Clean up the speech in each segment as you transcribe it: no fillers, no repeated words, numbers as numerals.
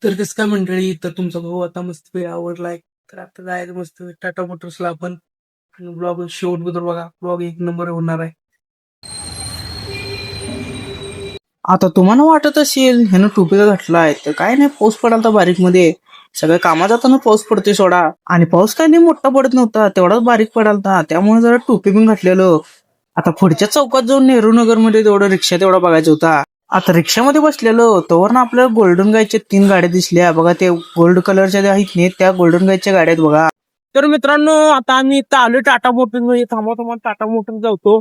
तर कसं काय मंडळी, तर तुमचा भाऊ आता मस्त आवडलाय. तर आता जायचं मस्त टाटा मोटर्सला आपण. ब्लॉग शेवट बद्दल बघा, ब्लॉग एक नंबर होणार आहे. आता तुम्हाला वाटत असेल ह्यानं टोपीचा घातलाय तर काय नाही, पाऊस पडाल तर बारीक मध्ये सगळ्या कामात जाताना पाऊस पडतोय सोडा. आणि पाऊस काय नाही मोठा पडत नव्हता, तेवढाच बारीक पडालता, त्यामुळे जरा टोपी पण घातलेलं. आता पुढच्या चौकात जाऊन नेहरू नगर मध्ये तेवढं रिक्षा तेवढा बघायचा होता. आता रिक्षामध्ये बसलेलो तोवर ना आपल्याला गोल्डन गायच्या 3 गाड्या दिसल्या बघा. ते गोल्ड कलरच्या ज्या आहेत नाही त्या गोल्डन गायच्या गाड्या आहेत बघा. तर मित्रांनो, आता आम्ही इथं आलो टाटा मोटर्स मध्ये. थांबा तुम्हाला टाटा मोटर्स जातो.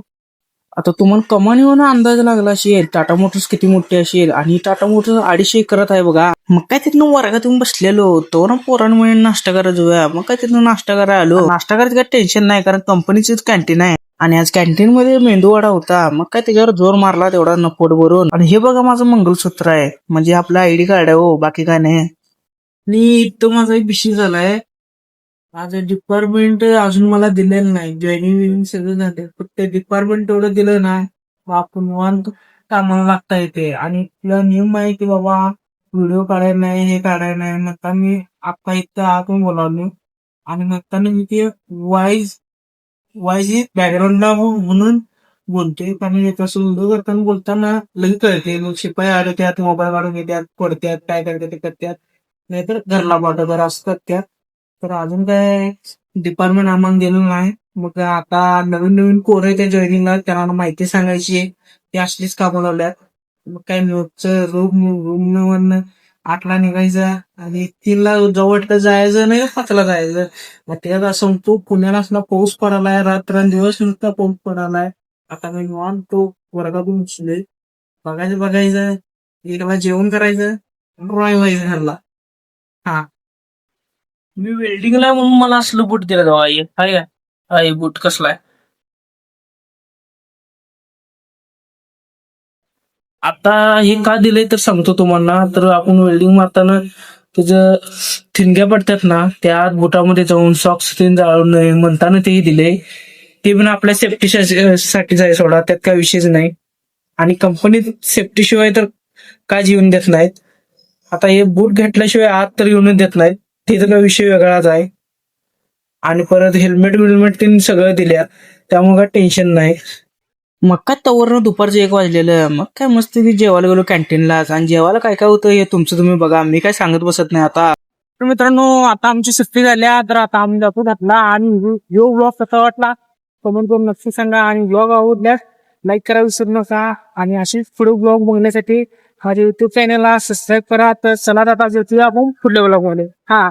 आता तुम्हाला कमानीवर अंदाज लागला असेल टाटा मोटर्स किती मोठी असेल. आणि टाटा मोटर्स 250 एकरात आहे बघा. मग काय तिथनं वर्गात येऊन बसलेलो तो ना पोरांमुळे नाश्ता करायला जाऊया. मग काय तिथनं नाश्ता करायला आलो. नाश्ता करायचं काय टेन्शन नाही, कारण कंपनीचीच कॅन्टीन आहे. आणि आज कॅन्टीन मध्ये मेंदूवडा होता. मग काय त्याच्यावर जोर मारला तेवढा नपोट भरून. आणि हे बघा माझं मंगलसूत्र आहे, म्हणजे आपलं आयडी कार्ड आहे हो, बाकी काय नाही. आणि तो माझा एक विषय झालाय. माझं डिपार्टमेंट अजून मला दिलेलं नाही. जॉईनिंग सगळं झालं, फक्त डिपार्टमेंट तेवढं दिलं ना, मग आपण निवांत कामाला लागता येते. आणि तुला नियम आहे की बाबा व्हिडिओ काढायला नाही, हे काढायला नाही. मग मी आता इथं आतून बोलावलो. आणि मग मी ते वाईज वाईज बॅकग्राऊंडला म्हणून बोलतोय. कारण तसं व्हिडिओ करताना बोलताना लगेच कळते. मग शिपाई आले त्यात मोबाईल काढून घेतात, पडत्यात, काय करतात ते करतात, नाहीतर घरला पाठवतात असं करतात. तर अजून काय डिपार्टमेंट आम्हाला दिलं नाही. मग आता नवीन नवीन पोरं आहे त्या जॉईनिंगला, त्यांना माहिती सांगायची. ते असलीच कामं लावल्यात. मग काय रूम 8ला निघायचं आणि 3ला जवळ जायचं नाही, 5ला जायचं. मग त्यात असं तो पुण्याला असला पाऊस पडालाय, रात्रंदिवस नुसता पाऊस पडालाय. आता मी निवांत तो वर्गातून उचलोय. बघायचं एकला जेवण करायचं, व्हायचं घरला. हा, मी वेल्डिंगला म्हणून मला असलं बूट दिलं जावा. हाय का, हाय बूट कसला आहे. आता हे का दिलंय तर सांगतो तुम्हाला. तर आपण वेल्डिंग मारताना त्याचं ठिणग्या पडतात ना, त्या बुटामध्ये जाऊन सॉक्स जाळून नये म्हणताना तेही दिले. ते पण आपल्या सेफ्टी साठीच आहे सोडा, त्यात काय विषयच नाही. आणि कंपनीत सेफ्टी शिवाय तर काय येऊन देत नाहीत. आता हे बूट घेतल्याशिवाय आत तर येऊन देत नाहीत, ते तर विषय वेगळाच आहे. आणि परत हेल्मेट विल्मेट तीन सगळं दिल्या, त्यामुळे काय टेन्शन नाही. मग काय तवर दुपारचं 1 वाजलेलं. मग काय मस्त जेवायला गेलो कॅन्टीनलाच. आणि जेवायला काय काय होतं हे तुमचं तुम्ही बघा, मी काय सांगत बसत नाही. आता तर मित्रांनो, आता आमची सुट्टी झाल्या, तर आता आम्ही जातो घातला. आणि यो ब्लॉग कसा वाटला कमेंट करून नक्की सांगा. आणि ब्लॉग आवडल्यास लाईक करायला विसरू नका. आणि अशीच पुढे ब्लॉग बघण्यासाठी माझ्या युट्यूब चॅनलला सबस्क्राईब करा. तर चला आता जेवूया आपण पुढल्या ब्लॉग मध्ये. हा.